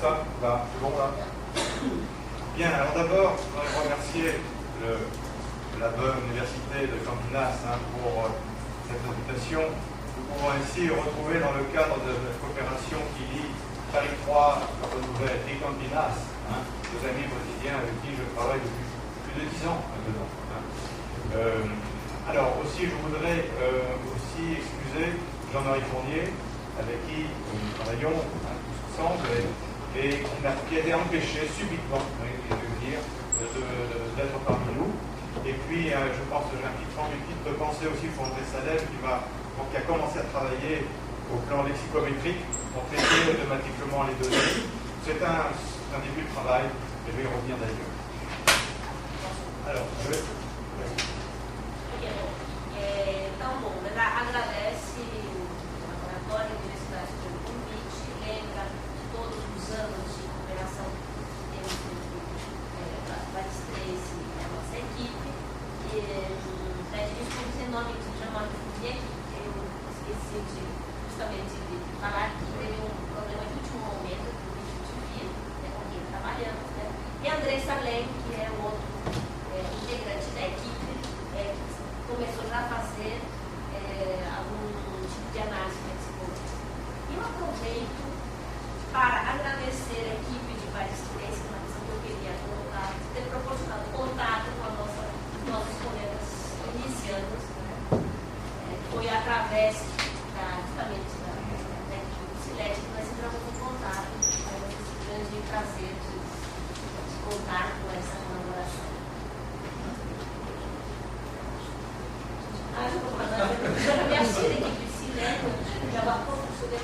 ça, là, c'est bon là. Bien, alors d'abord, je voudrais remercier la bonne université de Campinas pour cette invitation. Nous pouvons ainsi retrouver dans le cadre de la coopération qui lie Paris 3, la Nouvelle et Campinas, deux amis brésiliens avec qui je travaille depuis plus de 10 ans maintenant. Alors aussi, je voudrais aussi excuser Jean-Marie Fournier, avec qui nous travaillons tous ensemble, et qui a été empêché subitement, je veux dire, d'être parmi nous. Et puis, je pense que j'ai un petit temps de penser aussi pour André Salem, qui a commencé à travailler au plan lexicométrique pour traiter automatiquement les données. C'est un début de travail, et je vais y revenir d'ailleurs. Alors, Então, bom, agradece o laboratório e a universidade pelo convite, lembra de todos os anos de cooperação que temos entre Paris 3 e a nossa equipe. Pede desculpas em nome de Jean-Marie Fournier, que eu esqueci justamente de falar que teve um problema de último momento, do vídeo de vida, com quem trabalhamos, e André Salem, que é o outro integrante da equipe, começou já a fazer algum tipo de análise lexicométrica. E eu aproveito para agradecer a equipe de Paris 3, que é uma questão que eu queria colocar, de ter proporcionado contato com os nossos colegas iniciantes. Foi através justamente da equipe do SILET que nós entramos em contato. Foi um grande prazer de contar com essa colaboração. Já me achei que precisa, já vai pouco sobre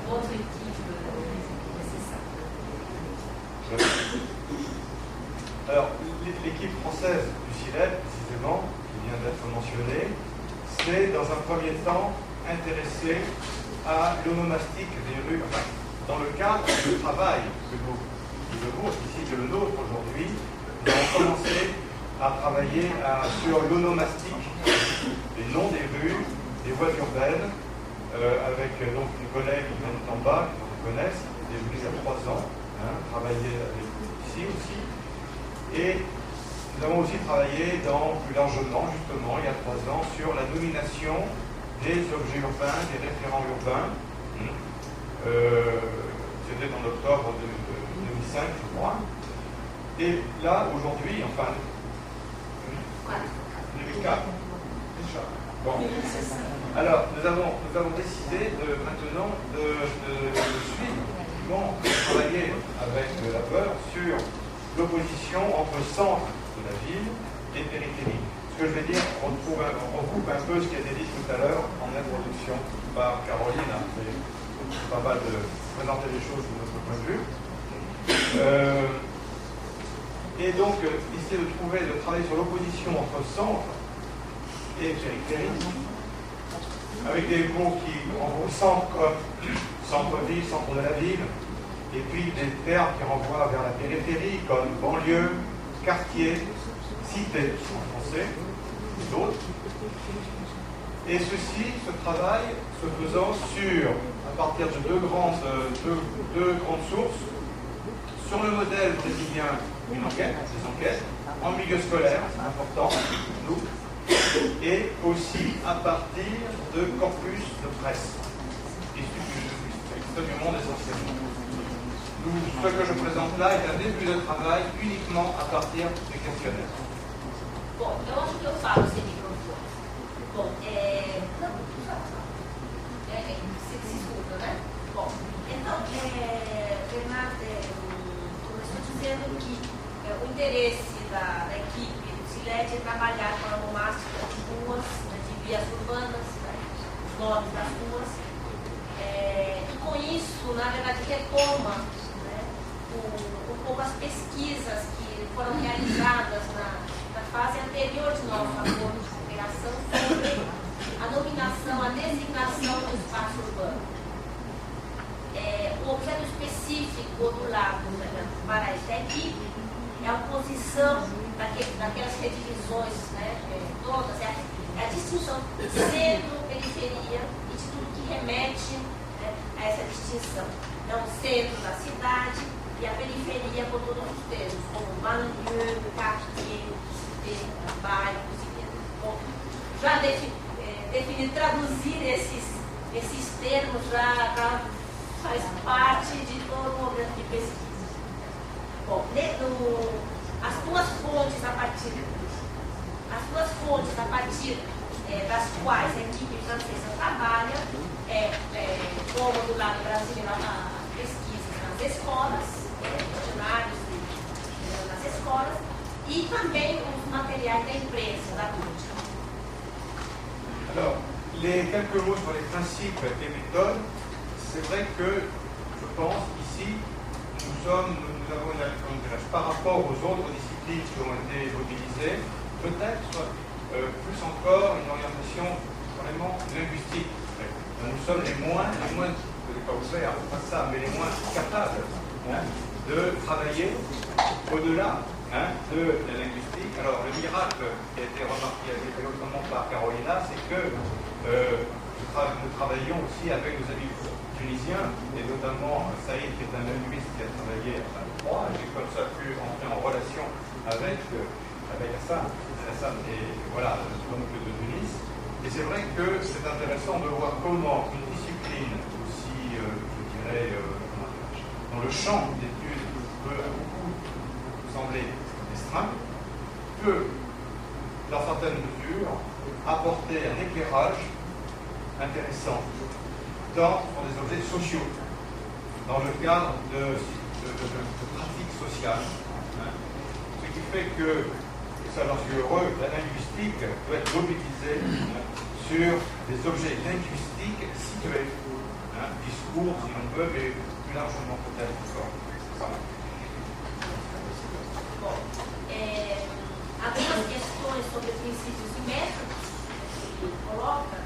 outra equipe necessária. Alors, l'équipe française du CILET, précisément, qui vient d'être mentionnée, s'est dans un premier temps intéressée à l'onomastique des rues. Enfin, dans le cadre du travail que ici le nôtre aujourd'hui, nous avons commencé à travailler sur l'onomastique, les noms des rues, des voies urbaines, avec donc une collègue qui vient en bas, qui nous connaissent, qui est venue il y a 3 ans, travailler avec ici aussi. Et nous avons aussi travaillé plus largement, justement, il y a 3 ans, sur la nomination des objets urbains, des référents urbains. C'était en octobre 2005, je crois. Et là, aujourd'hui, enfin, 2004. Bon. Alors, nous avons décidé maintenant de suivre, de travailler avec la peur sur l'opposition entre centre de la ville et périphérie. Ce que je vais dire, on recoupe un peu ce qui a été dit tout à l'heure en introduction par Caroline. C'est pas mal de présenter les choses de notre point de vue. Et donc, essayer de travailler sur l'opposition entre centre et périphérie, avec des mots qui, en gros, centre comme centre-ville, centre de la ville, et puis des termes qui renvoient vers la périphérie, comme banlieue, quartier, cité, en français, et d'autres. Et ce travail se faisant à partir de deux grandes sources, sur le modèle brésilien, des enquêtes, en milieu scolaire, c'est important pour nous, et aussi à partir de corpus de presse, issus du monde essentiellement. Ce que je présente là est un début de travail uniquement à partir du questionnaire. Bom, eu acho que eu falo sem microfone. Bom, se escuta, né? Bom, então, Bernardo começou dizendo que o interesse da equipe do SILET é trabalhar com a onomástica de ruas, de vias urbanas, os nomes das ruas, e com isso, na verdade, retoma um pouco as pesquisas que foram realizadas na fase anterior de nosso acordo de cooperação sobre a nominação, a designação do espaço urbano. O objeto específico do lado para esta equipe é a oposição daquelas redivisões, todas, é a distinção centro, periferia e de tudo que remete a essa distinção. Então, o centro da cidade e a periferia com todos os termos, como banlieue, quartier, bairros, bom, já traduzir esses termos já faz parte de todo o momento de pesquisa. Bom, as duas fontes a partir das quais a equipe francesa trabalha, como do lado brasileiro, a pesquisa nas escolas, funcionários nas escolas, e também os materiais da imprensa, da mídia. Alors, quelques mots sur les principes et méthodes. C'est vrai que, je pense, ici, nous avons par rapport aux autres disciplines qui ont été mobilisées, peut-être plus encore une orientation vraiment linguistique. Nous sommes les moins, je n'ai pas ouvert, pas ça, mais les moins capables de travailler au-delà de la linguistique. Alors, le miracle qui a été remarqué notamment par Carolina, c'est que nous travaillons aussi avec nos amis tunisiens, et notamment Saïd, qui est un linguiste qui a travaillé à Troyes, et j'ai comme ça pu entrer en relation avec Hassan et voilà, donc de Tunis. Et c'est vrai que c'est intéressant de voir comment une discipline aussi, je dirais, dont le champ d'études peut à beaucoup sembler restreint, peut, dans certaines mesures, apporter un éclairage intéressant sur des objets sociaux, dans le cadre de pratiques sociales. Ce qui fait que, et ça j'en suis heureux, la linguistique doit être mobilisée sur des objets linguistiques situés, discours si on veut, mais plus largement peut-être encore. Bom, algumas questões sobre princípios e métodos que coloca,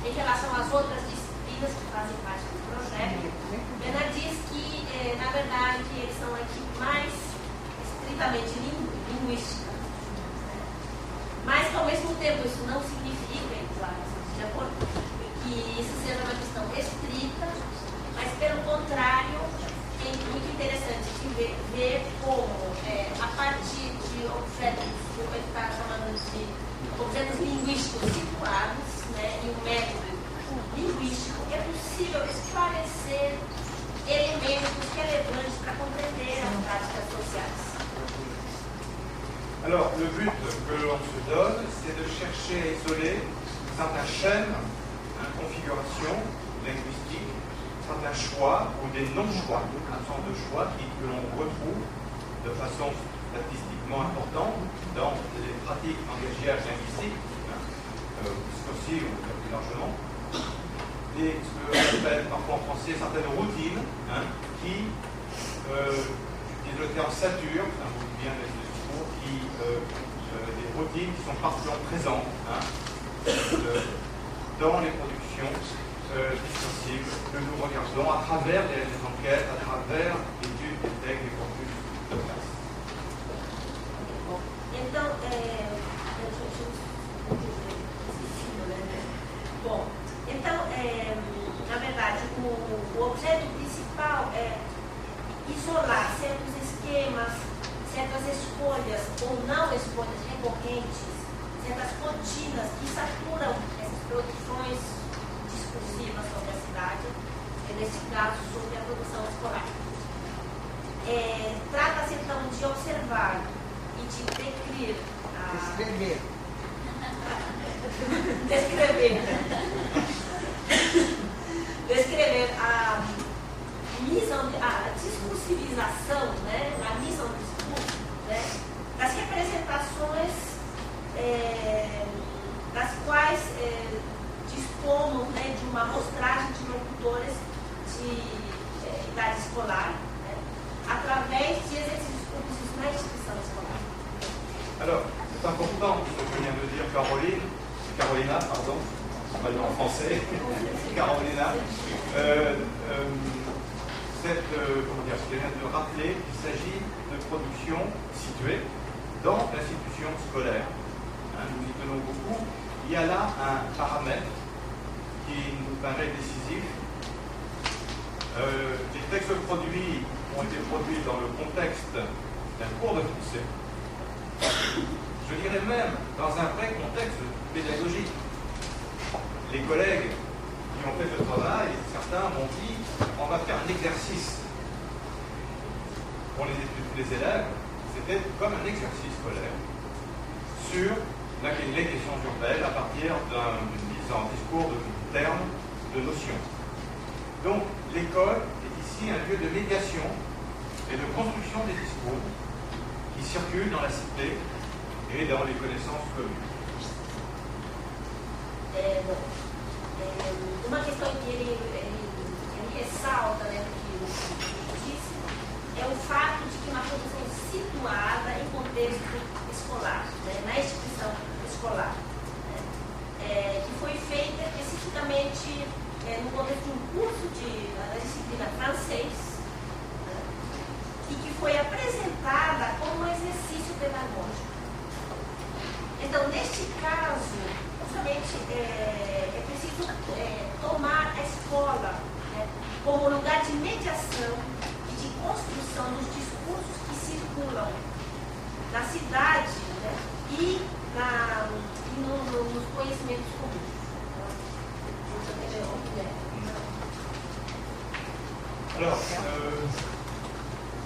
em relação às outras disciplinas que fazem parte do projeto, Bernard diz que, na verdade, eles são a equipe mais estritamente linguística. Mas que, ao mesmo tempo, isso não significa, claro, de acordo, que isso seja uma questão restrita, mas, pelo contrário, é muito interessante de ver como, a partir de objetos, como ele está chamando de objetos linguísticos situados, em um método linguístico, é possível esclarecer elementos relevantes para compreender as práticas sociais. Alors, le but que l'on se donne, c'est de chercher à isoler certains schèmes, configurations linguistiques, certains choix ou des non-choix, un sens de choix que l'on retrouve de façon statistiquement importante dans les pratiques langagières linguistiques, aussi ou plus largement, et ce qu'on appelle parfois en français certaines routines qui, j'utilise le terme sature, ça vous dit bien les discours, des routines qui sont particulièrement présentes dans les productions discursives que nous regardons à travers les enquêtes, à travers l'étude des textes des corpus de classe. Então, bom, então, na verdade, o objeto principal é isolar certos esquemas, certas escolhas ou não escolhas recorrentes, certas rotinas que saturam essas produções discursivas sobre a cidade, e nesse caso sobre a produção escolar. Trata-se então de observar e de descrever a discursivização, a mise en discours, das representações das quais dispomos de uma amostragem de locutores de idade escolar, através de exercícios produzidos na instituição escolar. Alors, c'est important ce que vient de dire Carolina, pardon, on va le dire en français, Carolina, ce qu'elle vient de rappeler, il s'agit de productions situées dans l'institution scolaire. Nous y tenons beaucoup. Il y a là un paramètre qui nous paraît décisif. Les textes produits ont été produits dans le contexte d'un cours de français. Je dirais même dans un vrai contexte pédagogique. Les collègues qui ont fait ce travail, certains m'ont dit on va faire un exercice. Pour les élèves, c'était comme un exercice scolaire sur les questions urbaines à partir d'un discours de termes, de notions. Donc l'école est ici un lieu de médiation et de construction des discours qui circulent dans la cité et dans les connaissances communes. Uma questão que ele ressalta, né, que eu disse, é o fato de que uma produção situada em contexto escolar, né, na instituição escolar, né, que foi feita especificamente no contexto de um curso da disciplina francês, né, e que foi apresentada como um exercício pedagógico. Então, neste caso, justamente é preciso tomar a escola, né, como lugar de mediação e de construção dos discursos que circulam na cidade, né, e nos conhecimentos comuns. Alors,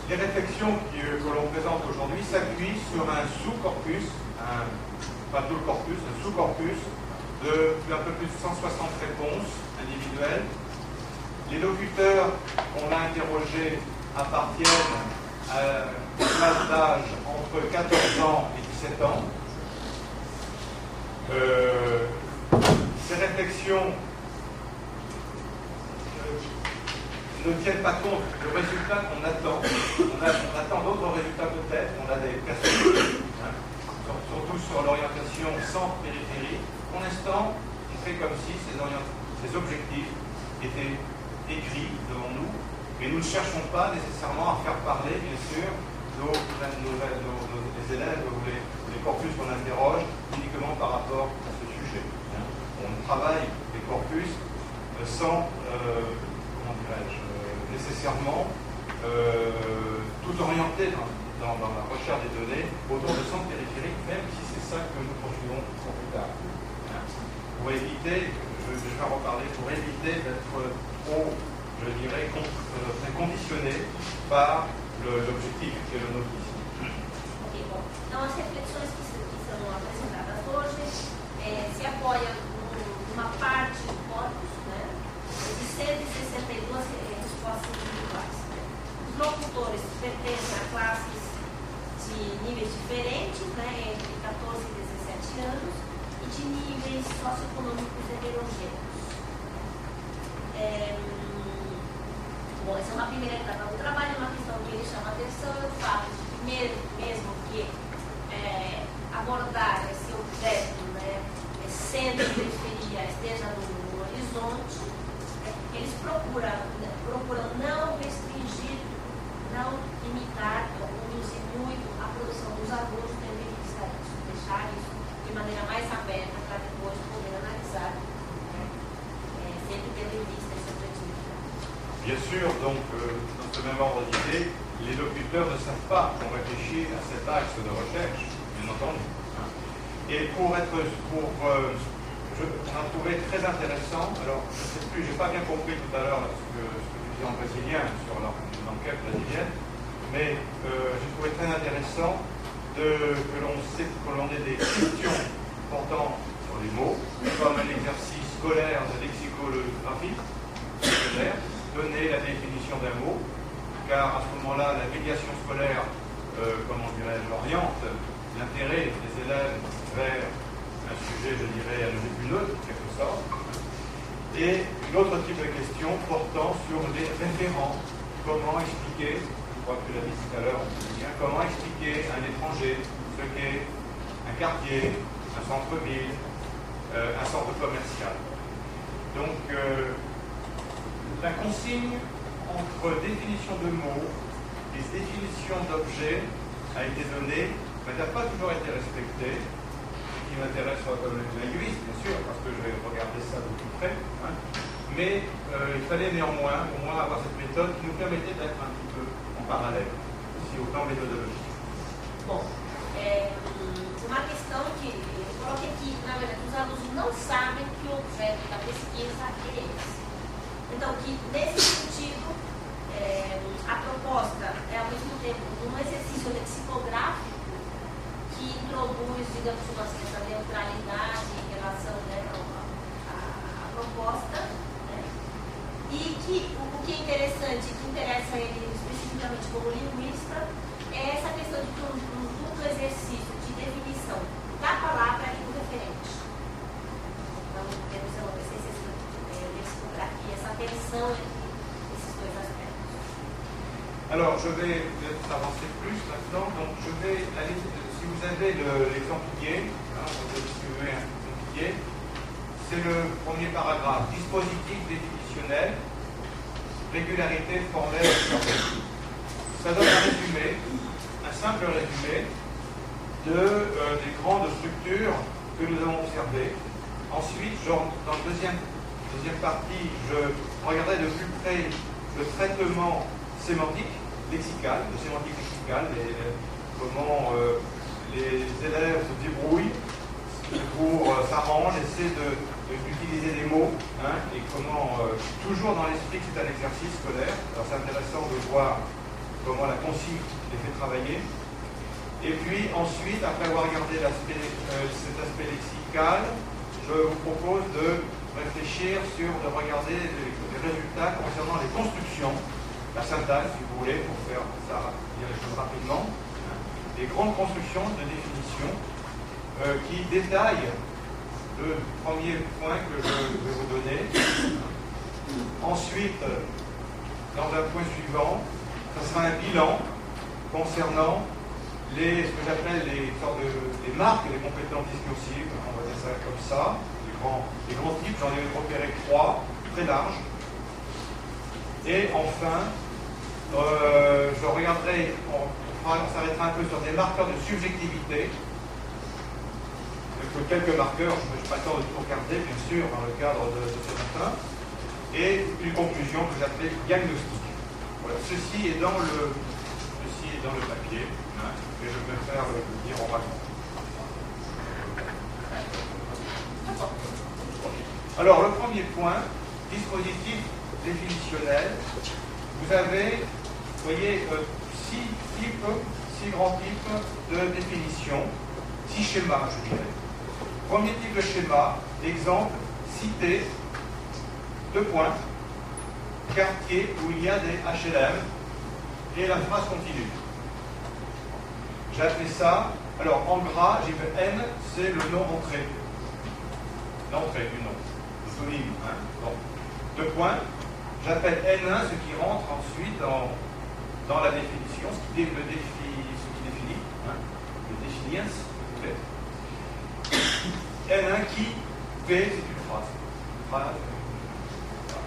les réflexions que l'on présente aujourd'hui s'appuient sur un sous-corpus, pas tout le corpus, un sous-corpus d'un peu plus de 160 réponses individuelles. Les locuteurs qu'on a interrogés appartiennent à une classe d'âge entre 14 ans et 17 ans. Ces réflexions ne tiennent pas compte du résultat qu'on attend. On attend d'autres résultats peut-être, on a des perspectives, surtout sur l'orientation centre-périphérie. Pour l'instant, on fait comme si ces objectifs étaient écrits devant nous, mais nous ne cherchons pas nécessairement à faire parler, bien sûr, les élèves ou les corpus qu'on interroge uniquement par rapport à ce sujet. On travaille les corpus sans, comment dirais-je, nécessairement tout orienté dans la recherche des données autour de centres périphériques, même si c'est ça que nous poursuivons plus tard. Pour éviter, je vais en reparler, pour éviter d'être trop, je dirais, conditionné par l'objectif que est le nôtre ici. Okay, bom. Então, as reflexões que são apresentadas hoje se apoiam numa parte do corpus, né, de 162 respostas individuais. Os locutores pertencem a classes de níveis diferentes, né, entre 14 e 17 anos, e de níveis socioeconômicos heterogêneos. Bom, essa é uma primeira etapa do trabalho, uma questão que ele chama a atenção é o fato de que mesmo que abordar esse objeto, né, centro e periferia esteja no horizonte, eles procuram não restringir, não limitar ou conduzir muito a produção dos alunos, tendo em vista isso, deixar isso de maneira mais aberta para depois poder analisar, né, sempre tendo em vista esse objetivo. Bien sûr, donc, dans ce même ordre d'idée, les locuteurs ne savent pas qu'on réfléchit à cet axe de recherche, bien entendu. Et on a trouvé très intéressant, alors je ne sais plus, je n'ai pas bien compris tout à l'heure ce que tu disais en brésilien sur l'enquête brésilienne, mais j'ai trouvé très intéressant que l'on ait des questions portant sur les mots, comme un exercice scolaire de lexicologie scolaire, donner la définition d'un mot, car à ce moment-là, la médiation scolaire, comment dirais-je, oriente l'intérêt des élèves vers un sujet, je dirais, à logique neutre, en quelque sorte, et l'autre type de question portant sur les référents, comment expliquer, je crois que tu l'as dit tout à l'heure, comment expliquer à un étranger ce qu'est un quartier, un centre-ville, un centre commercial. Donc, la consigne entre définition de mots et définition d'objets a été donnée, mais n'a pas toujours été respectée. Ce qui m'intéresse comme linguiste, bien sûr, parce que je vais regarder ça de plus près. mais il fallait néanmoins au moins avoir cette méthode qui nous permettait d'être un petit peu en parallèle, aussi au plan méthodologique. Bom, uma questão que eu coloquei aqui, na verdade, os alunos não sabem que o objeto da pesquisa é esse. Então, que nesse sentido, a proposta é ao mesmo tempo um exercício lexicográfico que introduz, digamos, uma certa neutralidade em relação, né, à proposta, né, e que o que é interessante, que interessa ele especificamente como linguista, é essa questão de um duplo exercício de definição da palavra e do referente. Então, temos uma lexicografia, essa tensão entre esses dois aspectos. Alors, je vais avancer plus maintenant. Donc, je vais aller, si vous avez l'exemple guier, vous avez distribué un guier, c'est le premier paragraphe. Dispositif définitionnel, régularité formelle observée. Ça donne un résumé, un simple résumé des grandes structures que nous avons observées. Ensuite, dans la deuxième partie, je regarderai de plus près le traitement sémantique lexicale, comment les élèves se débrouillent pour s'arranger, essaient d'utiliser des mots, et comment, toujours dans l'esprit que c'est un exercice scolaire. Alors c'est intéressant de voir comment la consigne les fait travailler. Et puis ensuite, après avoir regardé cet aspect lexical, je vous propose de réfléchir de regarder les résultats concernant les constructions, la syntaxe, si vous voulez, pour faire ça, dire les choses rapidement, les grandes constructions de définition qui détaillent le premier point que je vais vous donner. Ensuite, dans un point suivant, ce sera un bilan concernant ce que j'appelle les marques des compétences discursives, on va dire ça comme ça, les grands types, j'en ai repéré 3, très larges. Et enfin, je regarderai, on s'arrêtera un peu sur des marqueurs de subjectivité, quelques marqueurs, je n'ai pas le temps de tout regarder, bien sûr, dans le cadre de ce matin, et une conclusion que j'appelle diagnostic. Voilà, ceci est dans le papier, et je préfère le dire oralement. Alors, le premier point, dispositif définitionnel. Vous avez, vous voyez, 6 grands types de définition, 6 schémas, je dirais. Premier type de schéma, exemple, cité, 2 points, quartier où il y a des HLM, et la phrase continue. J'ai appelé ça, alors en gras, j'ai fait N, c'est le nom entrée. L'entrée du nom, le phonème. Donc, 2 points. J'appelle N1 ce qui rentre ensuite dans la définition, ce qui définit, le définir, s'il vous plaît. N1 qui, P, c'est une phrase. Alors,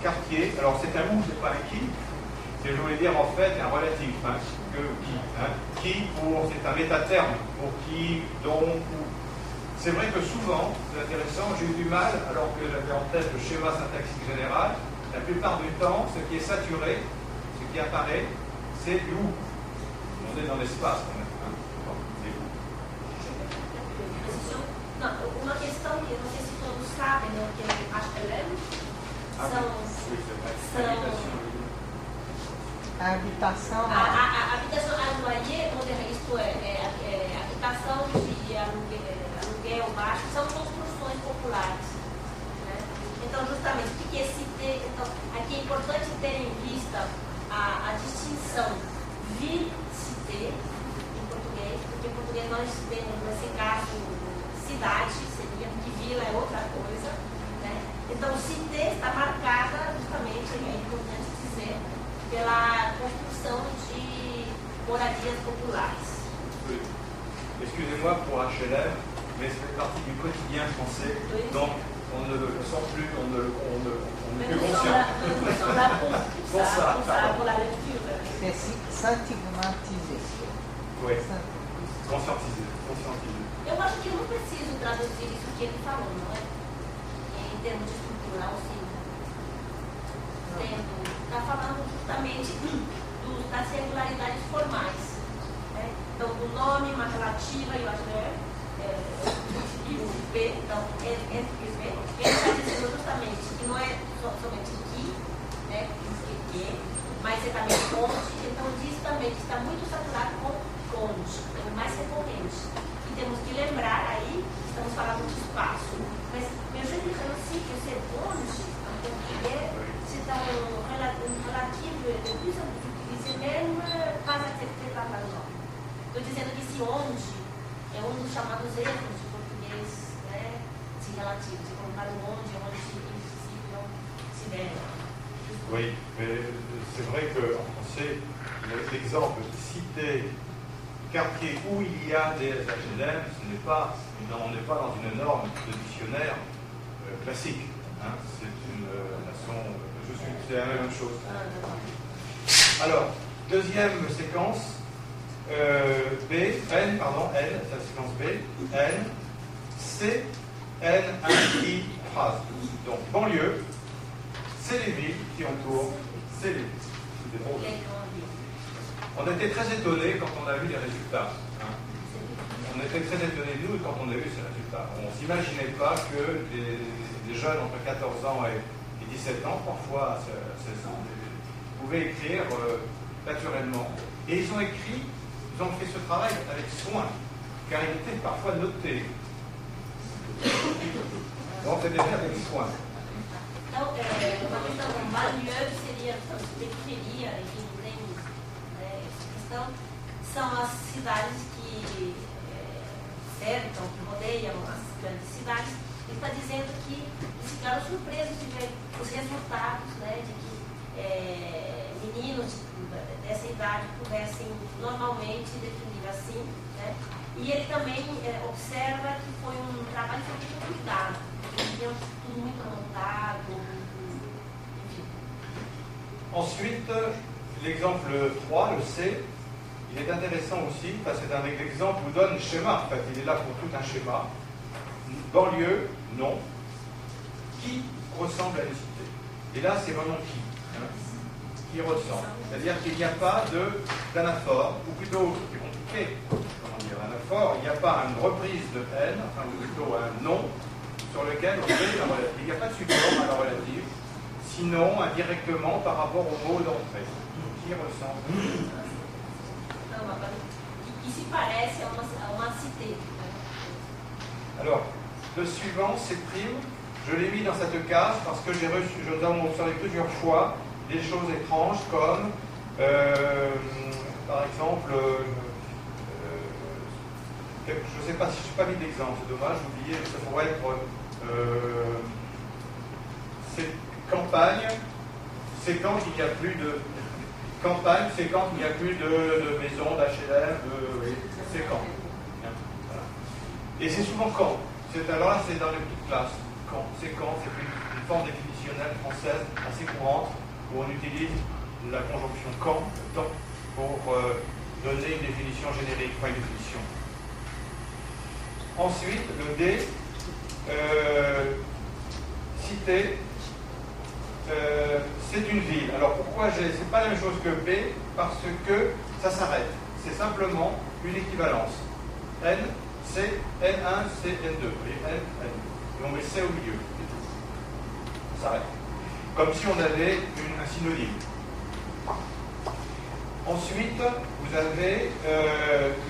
quartier, alors c'est un ou, c'est pas un qui. Je voulais dire en fait un relatif, que qui. Qui c'est un métaterme, pour qui, dont, ou. C'est vrai que souvent, c'est intéressant, j'ai eu du mal, alors que j'avais en tête le schéma syntaxique général, la plupart du temps, ce qui est saturé, ce qui apparaît, c'est du ou. On est dans l'espace quand même. C'est où. Não, uma questão que eu não sei se todos sabem, né, que eu acho que eu lembro, são a habitação. A habitação aluguel, isto é, habitação de aluguel baixo, são construções populares. Né? Então, justamente, o que é cité? Então, aqui é importante ter em vista a distinção ville-cité em português, porque em português nós temos, nesse caso, cidade, seria, porque vila é outra coisa. Né? Então, cité está marcada, justamente, é importante dizer, pela construção de moradias populares. Oui. Excusez-moi pour HLM, mais ça fait partie du quotidien français, oui. Donc on ne le sent plus, on n'est plus conscient. Pour ça, pour la lecture. C'est stigmatisé. Oui, conscientisé. Eu acho que eu não preciso traduzir isso que ele falou, não é? Em termos de estrutural, sim. está falando justamente das regularidades formais. Né? Então, do nome, uma relativa e o advérbio, e o B, então, entre o B, ele está dizendo justamente que não é somente que, né, que, mas é também onde, então diz também que está muito saturado com onde, é o mais recorrente. E temos que lembrar aí, estamos falando de espaço, mas je dirais aussi que c'est onde, en portugais, c'est un relatif de plus en plus utilisé, même pas accepté par la langue. Estou dizendo que esse onde é um dos chamados erros de português, né, de relativo, de colocar o onde si não se der. Oui, mais c'est vrai qu'en français, l'exemple cité quartier où il y a des HLM, on n'est pas dans une norme de dictionnaire classique. Hein, c'est une façon, c'est la même chose. Alors, deuxième séquence, L, la séquence B, N, C, N, 1, I, phrase. Donc, banlieue, c'est les villes qui entourent, c'est les villes. On était très étonnés quand on a vu les résultats. Hein. On était très étonnés, nous, quand on a vu ces résultats. On ne s'imaginait pas que des jeunes entre 14 ans et 17 ans, parfois 16 ans, pouvaient écrire naturellement. Et ils ont fait ce travail avec soin, car il était parfois noté. Donc c'était fait avec soin. Então, uma questão com banlieue seria, periferia, enfim, tem essa questão, são as cidades que cercam, que rodeiam as grandes cidades. Ele está dizendo que eles ficaram surpresos de ver os resultados, né, de que meninos dessa idade pudessem normalmente definir assim, né? E ele também observa que foi um trabalho feito com cuidado, tudo muito montado, enfim. Ensuite, l'exemple 3, le C, il est intéressant aussi, parce que c'est un exemple où donne le schéma, en fait, il est là pour tout un schéma. Banlieue, non. Qui ressemble à une cité? Et là, c'est vraiment qui, hein, qui ressemble. C'est-à-dire qu'il n'y a pas d'anaphore, ou plutôt, c'est compliqué, comment dire, anaphore, il n'y a pas une reprise de N, enfin, ou plutôt un nom, sur lequel on fait la relative. Il n'y a pas de support à la relative, sinon indirectement par rapport au mot d'entrée. Qui ressemble? Qui se parece a uma cité. Alors, le suivant, c'est prime. Je l'ai mis dans cette case parce que nous avons observé plusieurs fois des choses étranges comme, par exemple, je ne sais pas si je n'ai pas mis d'exemple, c'est dommage, j'ai oublié, ça pourrait être c'est campagne, c'est quand il n'y a plus de campagne, c'est quand il n'y a plus de maisons, d'HLM, c'est quand. Voilà. Et c'est souvent quand. Alors là, c'est dans les petites classes. Quand, c'est une forme définitionnelle française assez courante où on utilise la conjonction quand, temps, pour donner une définition générique, pas une définition. Ensuite, le D, cité, c'est une ville. Alors pourquoi c'est pas la même chose que B? Parce que ça s'arrête. C'est simplement une équivalence. N, C, N1, C, N2. Et N, N. Et on met C au milieu. Ça s'arrête. Comme si on avait un synonyme. Ensuite, vous avez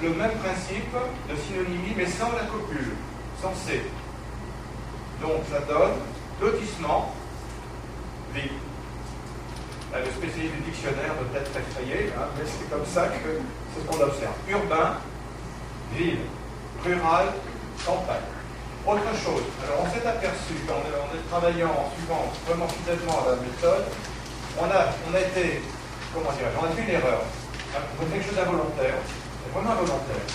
le même principe de synonymie, mais sans la copule, sans C. Donc ça donne lotissement, ville. Là, le spécialiste du dictionnaire doit être effrayé, hein, mais c'est comme ça que c'est ce qu'on observe. Urbain, ville. Rural, campagne. Autre chose, alors on s'est aperçu, en travaillant, en suivant vraiment fidèlement la méthode, on a été, comment dirais-je, on a fait une erreur. On a quelque chose d'involontaire, vraiment involontaire.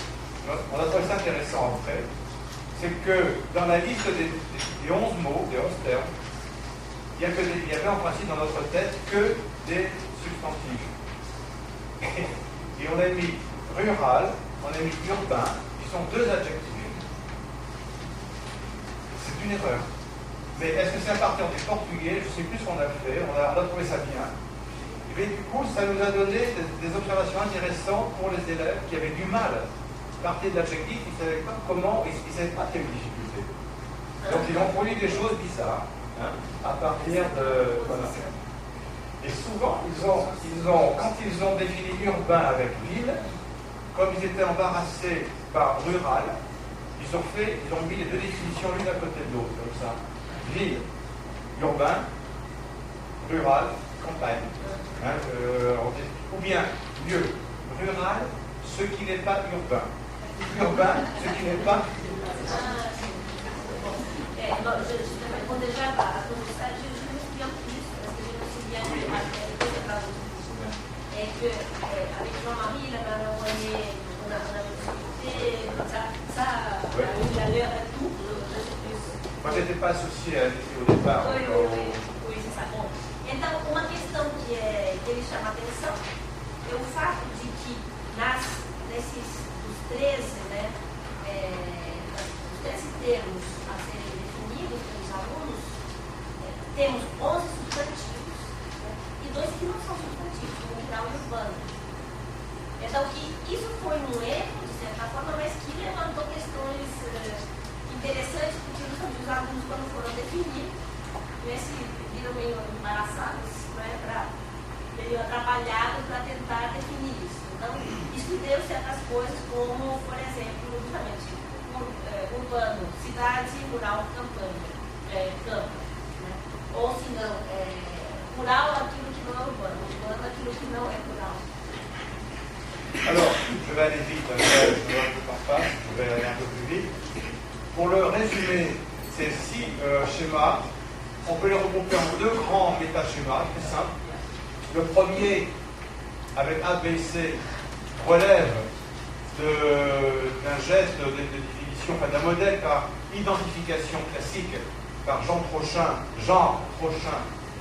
On a trouvé ça intéressant après. C'est que dans la liste des 11 mots, des 11 termes, il y avait en principe dans notre tête que des substantifs. Et on a mis rural, on a mis urbain, qui sont deux adjectifs. C'est une erreur. Mais est-ce que c'est à partir du portugais? Je ne sais plus ce qu'on a fait, on a trouvé ça bien. Et du coup, ça nous a donné des observations intéressantes pour les élèves qui avaient du mal à partir de l'adjectif, ils ne savaient pas comment, ils ne savaient pas quelle difficulté. Donc ils ont produit des choses bizarres à partir de... Voilà. Et souvent, quand ils ont défini urbain avec ville, comme ils étaient embarrassés par rural, ils ont mis les deux définitions l'une à côté de l'autre, comme ça. Ville, urbain, rural, campagne. Ou bien, mieux, rural, ce qui n'est pas urbain. Urbain, ce qui n'est pas... Je réponds déjà à ton message, je me souviens plus, parce que je me souviens de la et qu'avec Jean-Marie, il avait envoyé une possibilité, ça ouais. Il a l'air à tout, je sais plus. Moi, je n'étais pas associé à l'idée au départ. Oui, c'est ça. Bom, então, uma questão que ele chama a atenção é o fato de que dos 13, né, dos 13 termos a serem definidos pelos alunos, temos 11 substantivos, né, e 2 que não são substantivos, como rural e urbano. Então, isso foi um erro, de certa forma, mas que levantou questões interessantes, porque os alunos, quando foram definir, viram meio embaraçados, né, meio atrapalhados para tentar definir isso. Então, isso deu certas coisas, como, por exemplo, justamente, urbano, cidade, rural, campanha, campo. Né? Ou, se não, rural aquilo que não é urbano, urbano aquilo que não é rural. Alors, je vais aller vite, je vais aller un peu plus vite. Pour le résumer, ces 6 schémas, on peut les regrouper en 2 grands métaschémas, très simples. Le premier, avec A, B, C, relève d'un geste de définition, enfin d'un modèle par identification classique, par genre prochain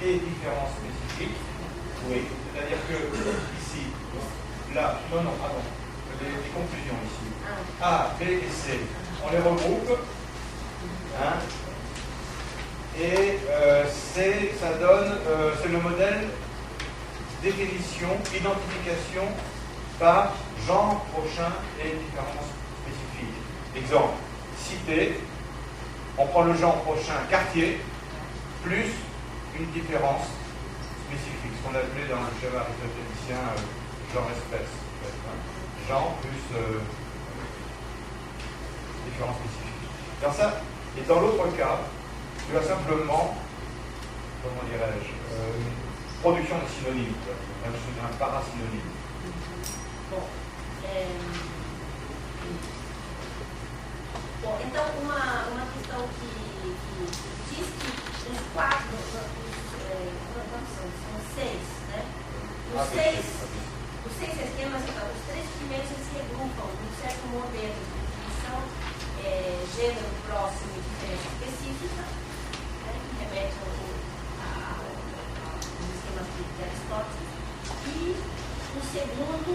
et différence spécifique. Oui, c'est-à-dire que ici, là, non, pardon, des confusions ici. A, B et C, on les regroupe. Et ça donne, c'est le modèle définition, identification par genre prochain et différence spécifique. Exemple, cité, on prend le genre prochain quartier, plus une différence spécifique, ce qu'on appelait dans le schéma aristotélicien genre espèce. Genre plus différence spécifique. Dans ça, et dans l'autre cas, tu as simplement, comment dirais-je, une production de synonymes, un parasynonyme. Bom, então uma questão que diz que os 4, são 6, né? Os 6 esquemas, então, os 3 primeiros se regrupam num certo modelo de definição, gênero próximo e diferença específica, né, que remete ao esquema de Aristóteles. E o segundo.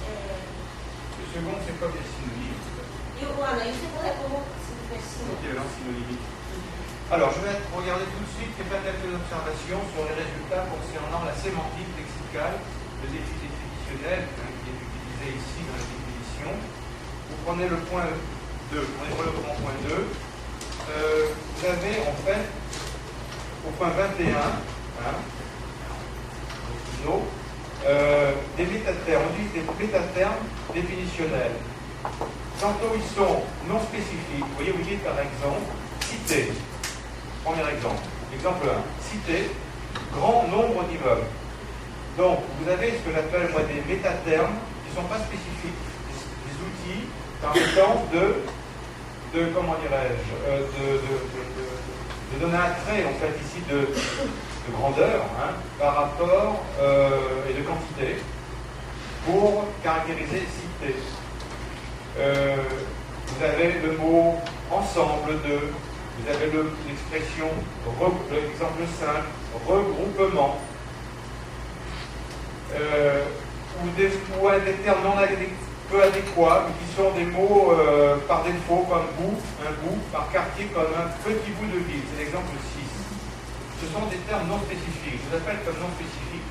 Le second, c'est comme les synonymes. E o segundo é como synonymique. Alors, je vais regarder tout de suite et faire quelques observations sur les résultats concernant la sémantique lexicale, le défi définitionnel qui est utilisé ici dans la définition. Vous prenez le point 2, on est sur le point 2. Vous avez en fait, au point 21, des métatermes, on dit des métatermes définitionnels. Tantôt ils sont non spécifiques. Vous voyez, vous dites par exemple, cité. Premier exemple. Exemple 1. Cité, grand nombre d'immeubles. Donc, vous avez ce que j'appelle moi des métatermes qui ne sont pas spécifiques, des outils permettant de comment dirais-je, de donner un trait en fait ici de grandeur par rapport et de quantité pour caractériser cité. Vous avez le mot ensemble de, vous avez l'expression, l'exemple simple, regroupement, ou des termes peu adéquats, mais qui sont des mots par défaut comme bout, un bout, par quartier comme un petit bout de ville. C'est l'exemple 6. Ce sont des termes non spécifiques. Je les appelle comme non spécifiques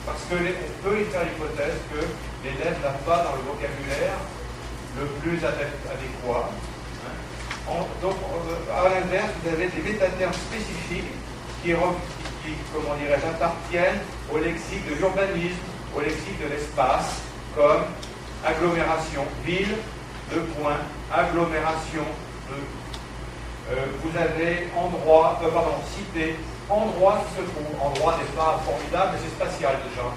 parce qu'on peut y faire l'hypothèse que l'élève n'a pas dans le vocabulaire le plus adéquat. Donc, à l'inverse, vous avez des métatermes spécifiques qui comment dirais-je, appartiennent au lexique de l'urbanisme, au lexique de l'espace, comme agglomération, ville, agglomération, vous avez endroit, cité, endroit qui se trouve. Endroit n'est pas formidable, mais c'est spatial déjà.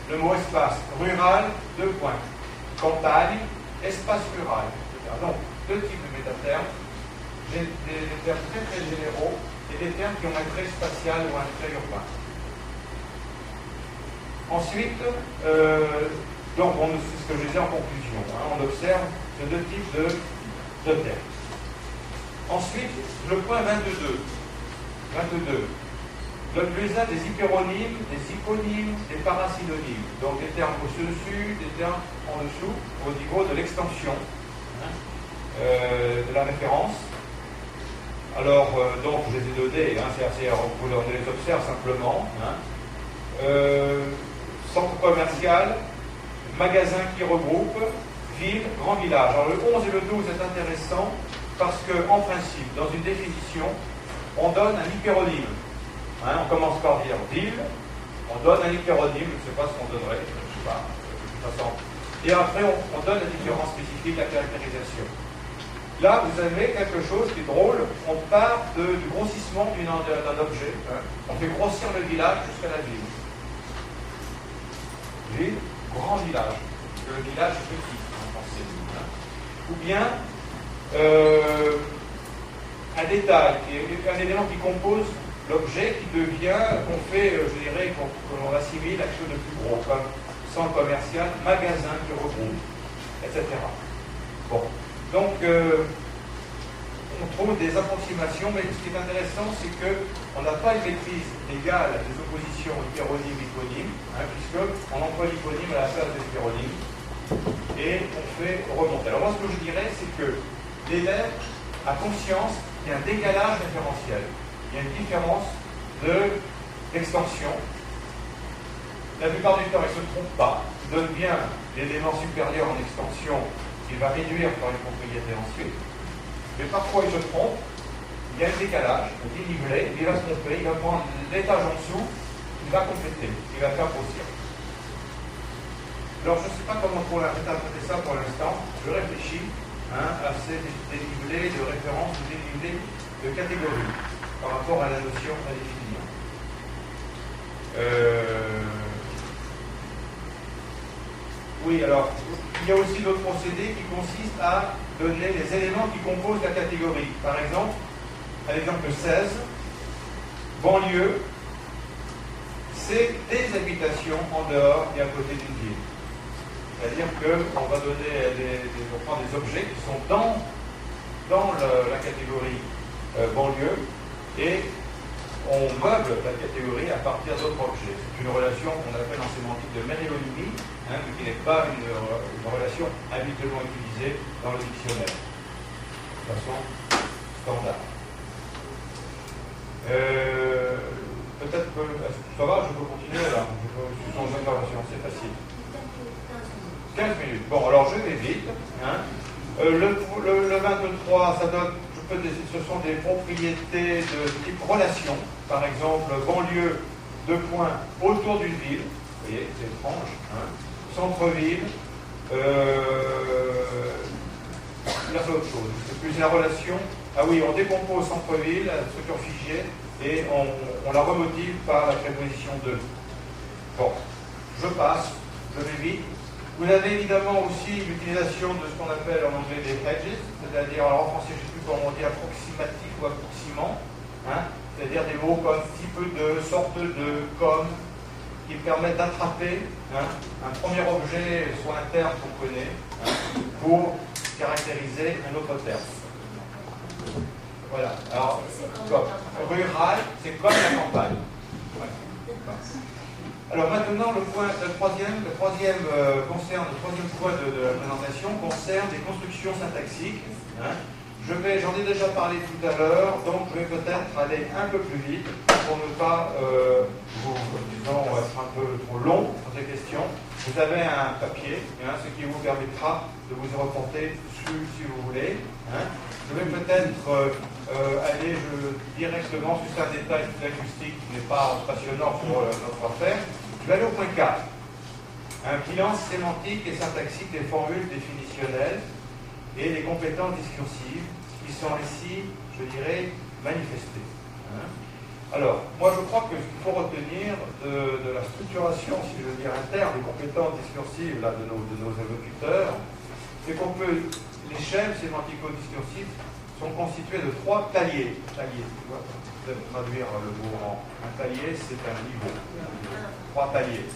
Le mot espace, rural, campagne, espace rural, etc. Donc, deux types de métatermes, des termes très très généraux et des termes qui ont un trait spatial ou un trait urbain. Ensuite, donc c'est ce que je disais en conclusion, on observe ces deux types de termes. Ensuite, le point 22. L'usage des hyperonymes, des hyponymes, des parasynonymes. Donc des termes au-dessus, des termes en dessous, au niveau de l'extension de la référence. Alors, donc, je les ai donnés, on les observe simplement. Centre commercial, magasin qui regroupe, ville, grand village. Alors, le 11 et le 12 est intéressant parce qu'en principe, dans une définition, on donne un hyperonyme. On commence par dire ville, on donne un hyperonyme, je ne sais pas ce qu'on donnerait, je ne sais pas, de toute façon. Et après, on donne la différence spécifique, la caractérisation. Là, vous avez quelque chose qui est drôle, on part du grossissement d'un objet. On fait grossir le village jusqu'à la ville. Ville, grand village. Le village est petit, en français. Ou bien, un détail, un élément qui compose l'objet qui devient, qu'on fait, je dirais, qu'on assimile à quelque chose de plus gros, comme centre commercial, magasin qui regroupe, etc. Bon. Donc, on trouve des approximations, mais ce qui est intéressant, c'est qu'on n'a pas une maîtrise égale des oppositions hyperonyme-hyponyme, puisqu'on emploie l'hyponyme à la place de l'hyperonyme, et on fait remonter. Alors moi, ce que je dirais, c'est que l'élève a conscience qu'il y a un décalage référentiel. Il y a une différence d'extension. La plupart du temps, il ne se trompe pas. Il donne bien l'élément supérieur en extension qu'il va réduire par une propriété ensuite. Mais parfois, il se trompe. Il y a un décalage, un dénivelé, il va se tromper, il va prendre l'étage en dessous, il va compléter, il va faire grossir. Alors, je ne sais pas comment on pourrait interpréter ça pour l'instant. Je réfléchis à ces dénivelés de référence, ou dénivelés de catégorie par rapport à la notion à définir. Oui, alors, il y a aussi d'autres procédés qui consistent à donner les éléments qui composent la catégorie. Par exemple, à l'exemple 16, banlieue, c'est des habitations en dehors et à côté d'une ville. C'est-à-dire qu'on va donner on prend des objets qui sont dans la catégorie banlieue et on meuble la catégorie à partir d'autres objets. C'est une relation qu'on appelle en sémantique de méréonymie, mais qui n'est pas une relation habituellement utilisée dans le dictionnaire, de façon standard. Peut-être que ça va, je peux continuer là. Je suis sans intervention, c'est facile. 15 minutes. Bon, alors je vais vite. Le 23, ça donne, ce sont des propriétés de type relation. Par exemple, banlieue, autour d'une ville. Vous voyez, c'est étrange. Centre-ville. Là, c'est autre chose. C'est plus la relation. Ah oui, on décompose centre-ville, la structure figée, et on la remotive par la préposition de. Bon, je passe, je vais vite. Vous avez évidemment aussi l'utilisation de ce qu'on appelle en anglais des hedges, c'est-à-dire, alors en français, je ne sais plus comment on dit, approximatif ou approximant, c'est-à-dire des mots comme type de, sorte de, comme, qui permettent d'attraper un premier objet, soit un terme qu'on connaît, pour caractériser un autre terme. Voilà. Alors, comme rural, c'est comme la campagne. Ouais. Alors maintenant, le troisième point de la présentation concerne les constructions syntaxiques. J'en ai déjà parlé tout à l'heure, donc je vais peut-être aller un peu plus vite pour ne pas être un peu trop long sur ces questions. Vous avez un papier, ce qui vous permettra de vous y reporter dessus si vous voulez. Je vais peut-être aller directement sur un détail linguistique qui n'est pas passionnant pour notre affaire. Je vais aller au point 4. Un bilan sémantique et syntaxique des formules définitionnelles et des compétences discursives qui sont ici, je dirais, manifestées. Alors, moi je crois que ce qu'il faut retenir de la structuration, si je veux dire, interne des compétences discursives là, de nos élocuteurs, c'est qu'on peut, les chaînes sémantico-discursives sont constituées de 3 paliers. Paliers, tu vois, je vais traduire le mot en un palier, c'est un niveau. 3 paliers.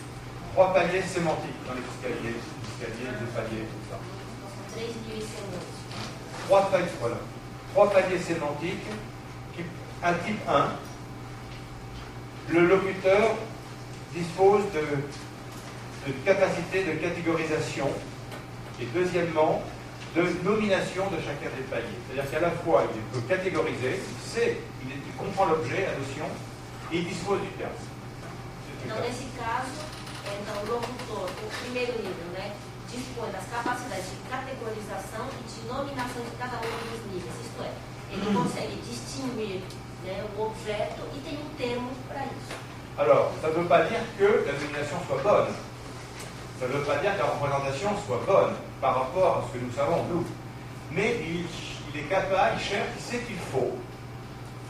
3 paliers sémantiques dans les escaliers, des paliers, tout ça. 3 paliers, voilà. 3 paliers sémantiques, un type 1. Le locuteur dispose de capacité de catégorisation et deuxièmement de nomination de chacun des paliers. C'est-à-dire qu'à la fois il peut catégoriser, il comprend l'objet, la notion, et il dispose du terme. Então, nesse caso, o locutor, o primeiro nível, dispõe das capacidades de categorização e de nominação de cada um dos níveis. Isto é, ele consegue distinguir o objeto e tem termo para isso. Alors, ça ne veut pas dire que la nomination soit bonne. Ça ne veut pas dire que la représentation soit bonne par rapport à ce que nous savons, nous. Mais il est capable, il cherche, il sait qu'il faut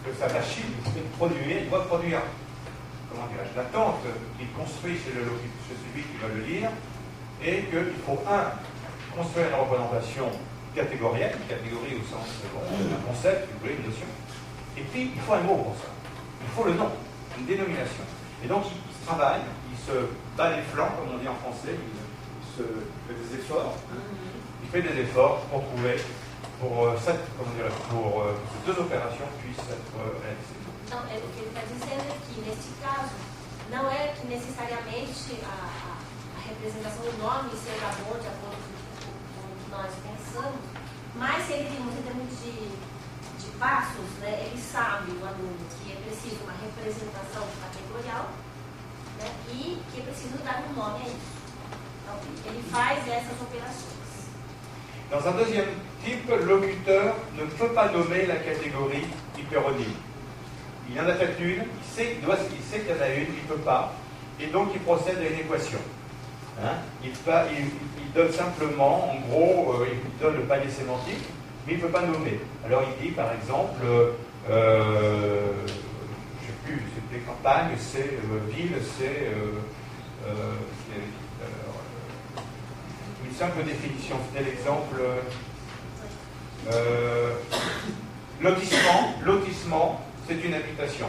que sa machine doit produire l'attente qu'il construit chez celui qui va le lire, et qu'il faut, construire une représentation catégorielle, une catégorie au sens d'un concept, si vous voulez, une notion. Et puis, il faut un mot pour ça. Il faut le nom, une dénomination. Et donc, il travaille, il se bat les flancs, comme on dit en français, il fait des efforts. Il fait des efforts pour trouver, pour que ces 2 opérations puissent être réalisées. Então, o que ele está dizendo é que, neste caso, não é que necessariamente a representação do nome seja boa de acordo com o que nós pensamos, mas se ele tem em termos de passos, ele sabe, o aluno, que é preciso uma representação categorial e que é preciso dar um nome a isso. Então, ele faz essas opérations. Dans un deuxième type, le locuteur ne peut pas nommer la catégorie hyperonyme. Il en a fait une, il sait qu'il y en a une, il ne peut pas, et donc il procède à une équation. Il donne simplement, en gros, il donne le palier sémantique, mais il ne peut pas nommer. Alors il dit, par exemple, je ne sais plus, c'était campagne, c'est ville, c'est une simple définition. C'était l'exemple lotissement, c'est une habitation.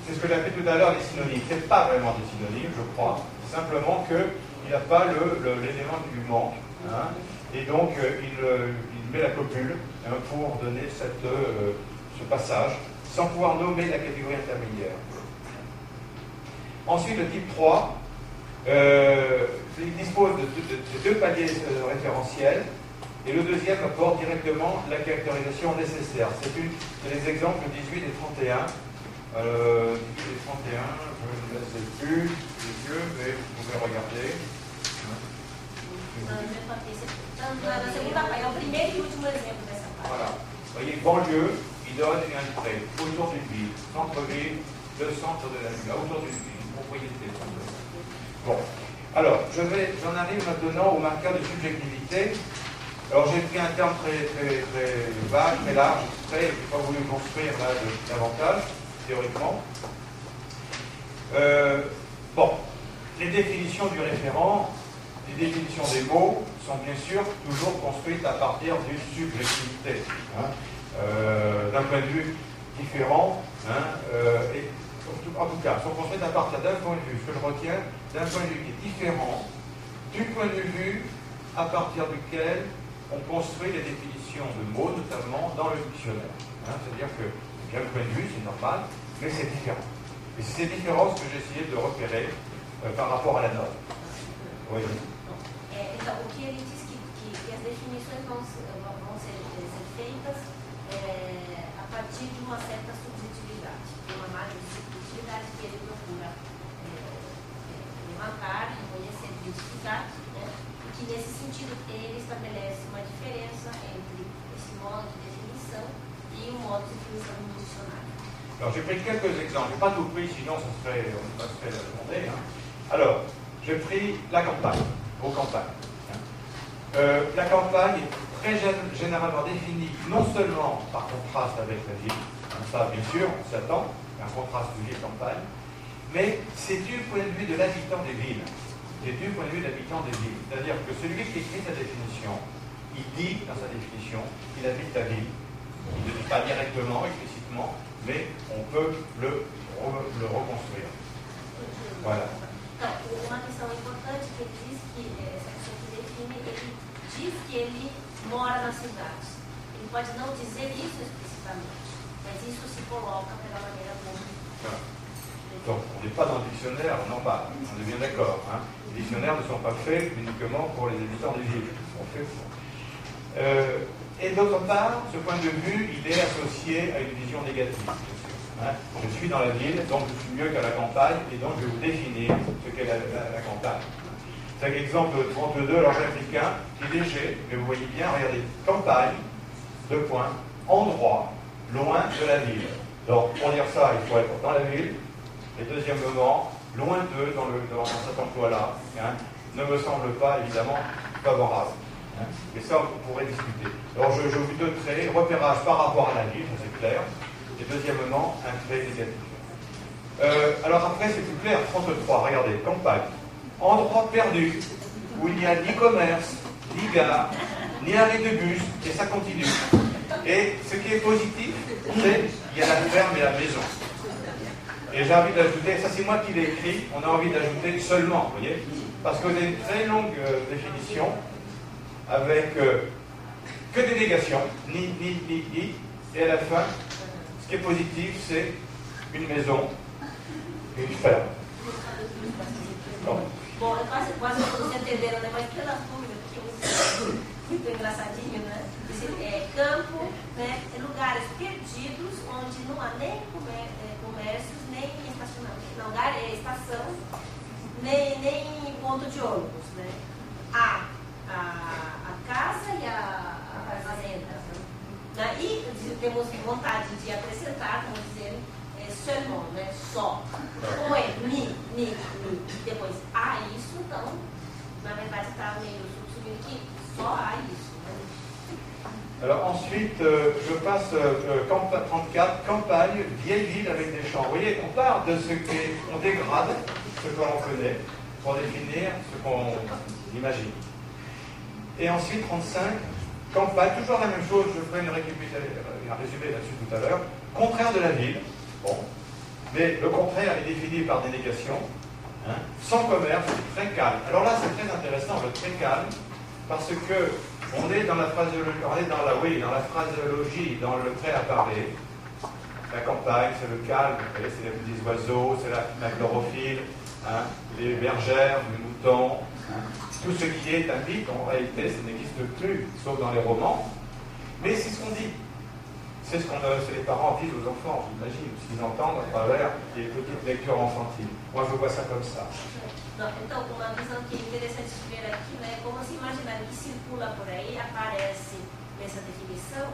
C'est ce que j'appelais tout à l'heure les synonymes. Ce n'est pas vraiment des synonymes, je crois. Simplement qu'il n'a pas l'élément qui lui manque. Et donc, il met la copule pour donner ce passage, sans pouvoir nommer la catégorie intermédiaire. Ensuite, le type 3, il dispose de 2 paliers référentiels, et le deuxième apporte directement la caractérisation nécessaire. C'est les exemples 18 et 31. 18 et 31, je ne les laisse plus les yeux, mais vous pouvez regarder. Na segunda página, é o primeiro e último exemplo dessa página. Voilà. Vous voyez, banlieue, il donne un trait autour d'une ville, centre-ville, le centre de la ville, autour d'une ville, une propriété. Bon, alors, j'en arrive maintenant au marqueur de subjectivité. Alors, j'ai pris un terme très vague, très large, je n'ai pas voulu construire là davantage, théoriquement. Bon, les définitions du référent, les définitions des mots sont bien sûr toujours construites à partir d'une subjectivité, d'un point de vue différent, et en tout cas, sont construites à partir d'un point de vue, ce que je retiens, d'un point de vue qui est différent du point de vue à partir duquel on construit les définitions de mots, notamment dans le dictionnaire. C'est-à-dire que il y a un point de vue, c'est normal, mais c'est différent. Et c'est ces différences que j'ai essayé de repérer par rapport à la norme. Oui. Então, o que ele diz que as definições vão ser feitas a partir de uma certa subjetividade, de uma margem de subjetividade que ele procura levantar, reconhecer, identificar, né? E que nesse sentido ele estabelece uma diferença entre esse modo de definição e o modo de definição do dicionário. Alors j'ai pris quelques exemples, je n'ai pas tout pris, sinon on se ferait la journée. Hein. Alors, j'ai pris la campagne, vos campagnes. La campagne est très généralement définie non seulement par contraste avec la ville, comme ça bien sûr on s'attend, un contraste ville-campagne, mais c'est du point de vue de l'habitant des villes. C'est du point de vue de l'habitant des villes. C'est-à-dire que celui qui écrit sa définition, il dit dans sa définition qu'il habite la ville. Il ne dit pas directement, explicitement, mais on peut le reconstruire. Voilà. Então, uma questão importante que ele diz que essa pessoa que define, ele diz que ele mora na cidade. Ele pode não dizer isso explicitamente, mas isso se coloca pela maneira como. Voilà. Donc, on n'est pas dans le dictionnaire, non pas, on est bien d'accord. Hein. Les dictionnaires ne sont pas faits uniquement pour les habitants des villes, ils sont faits pour. Et d'autre part, ce point de vue, il est associé à une vision négative. Hein. Je suis dans la ville, donc je suis mieux qu'à la campagne, et donc je vais vous définir ce qu'est la campagne. C'est l'exemple 32, alors j'ai pris qu'un, qui est léger, mais vous voyez bien, regardez, campagne, deux points, endroit, loin de la ville. Donc pour dire ça, il faut être dans la ville, et deuxièmement, lointain dans cet emploi-là, hein, ne me semble pas évidemment favorable. Hein. Mais ça, on pourrait discuter. Alors je vous donnerai repérage par rapport à la ville, c'est clair. Et deuxièmement, un trait négatif. Alors après, c'est plus clair, 33, regardez, campagne. Endroit perdu, où il n'y a ni commerce, ni gare, ni arrêt de bus, et ça continue. Et ce qui est positif, c'est qu'il y a la ferme et la maison. Et j'ai envie d'ajouter, ça c'est moi qui l'ai écrit, on a envie d'ajouter seulement, vous voyez, parce que j'ai une très longue définition, avec que des négations, ni, et à la fin, ce qui est positif, c'est une maison et une ferme. Bom, quase todos entenderam, né? Mas pelas dúvidas, porque muito engraçadinho, né? Campo, né? Lugares perdidos, onde não há nem comércios, nem estacionamento, não, estação, nem ponto de ônibus, né? Há a casa e a fazenda. Né? E temos vontade de acrescentar, vamos dizer, seulement, né? Só. Ou é ni. Depois há isso, então, na verdade está meio subsumindo que só há isso. Né? Alors ensuite, je passe 34, campagne, vieille ville avec des champs. Vous voyez, on part de ce qu'on dégrade, ce que l'on connaît, pour définir ce qu'on imagine. Et ensuite, 35, campagne, toujours la même chose, je ferai un résumé là-dessus tout à l'heure. Contraire de la ville, bon, mais le contraire est défini par des négations. Hein, sans commerce, c'est très calme. Alors là, c'est très intéressant, très calme, parce que on est dans la phraseologie, dans le trait à parler. La campagne, c'est le calme, c'est les petits oiseaux, c'est la chlorophylle, hein, les bergères, les moutons. Hein. Tout ce qui est indique, en réalité, ça n'existe plus, sauf dans les romans. Mais c'est ce qu'on dit. C'est ce que les parents disent aux enfants, j'imagine, s'ils entendent à travers des petites lectures enfantines. Moi, je vois ça comme ça. Não, então, uma visão que é interessante de ver aqui, né, como se imaginar que circula por aí, aparece nessa definição,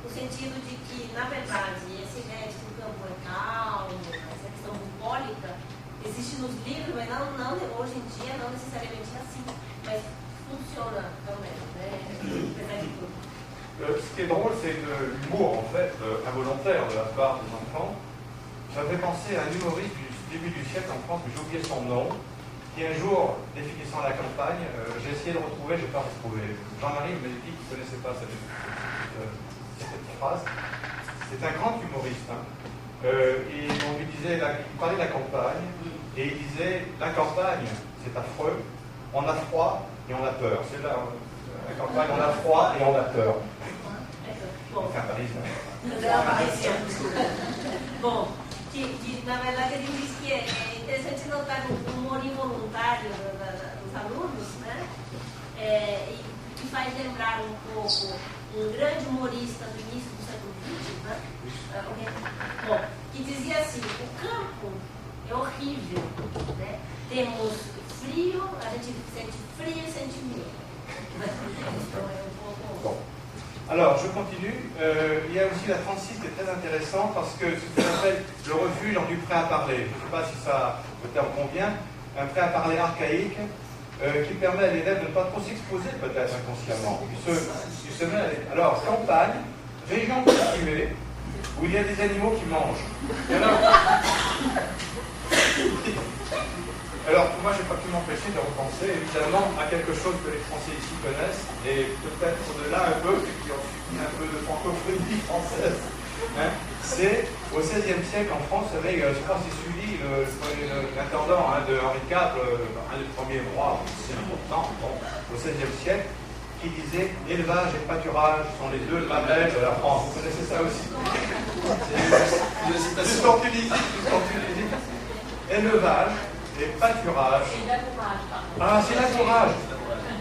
no sentido de que, na verdade, esse ideia de que o campo é calmo, essa questão bucólica, existe nos livros, mas não, hoje em dia não necessariamente assim, mas funciona também, né, apesar de tudo. Ce qui est drôle, c'est l'humour, en fait, involontaire de la part des enfants. Ça fait penser à un humoriste du début du siècle en France, mais j'ai oublié son nom, qui un jour, définissant la campagne, j'ai essayé de retrouver, je n'ai pas retrouvé. Jean-Marie m'a dit qu'il ne connaissait pas cette phrase. C'est un grand humoriste. Hein. Et on lui disait, il parlait de la campagne, et il disait, la campagne, c'est affreux, on a froid et on a peur. C'est là, la campagne, on a froid et on a peur. Bom, C'est un Parisien. Bom, que na verdade ele diz que é interessante notar o humor involuntário dos alunos, né? Que faz lembrar um pouco um grande humorista do início do século XX, né? Bom, que dizia assim: o campo é horrível, né? Temos frio, a gente sente frio e sente medo. Então é um pouco... Bon. Alors, je continue. Il y a aussi la 36 qui est très intéressant parce que c'est ce qu'on appelle le refus lors du prêt à parler. Je ne sais pas si ça, le terme convient. Un prêt à parler archaïque qui permet à l'élève de ne pas trop s'exposer peut-être inconsciemment. Il se met à... Alors, campagne, région cultivée, où il y a des animaux qui mangent. Alors, moi, je n'ai pas pu m'empêcher de repenser évidemment à quelque chose que les Français ici connaissent, et peut-être au-delà un peu, qui ont suivi un peu de francophonie française. Hein. C'est au XVIe siècle en France, vous savez, je crois que c'est suivi l'intendant de Henri IV, un des premiers rois, c'est important, bon, au XVIe siècle, qui disait élevage et pâturage sont les deux mamelles de la France. Vous connaissez ça aussi? C'est jusqu'en Tunisie. Élevage et pâturage. Ah, c'est labourage.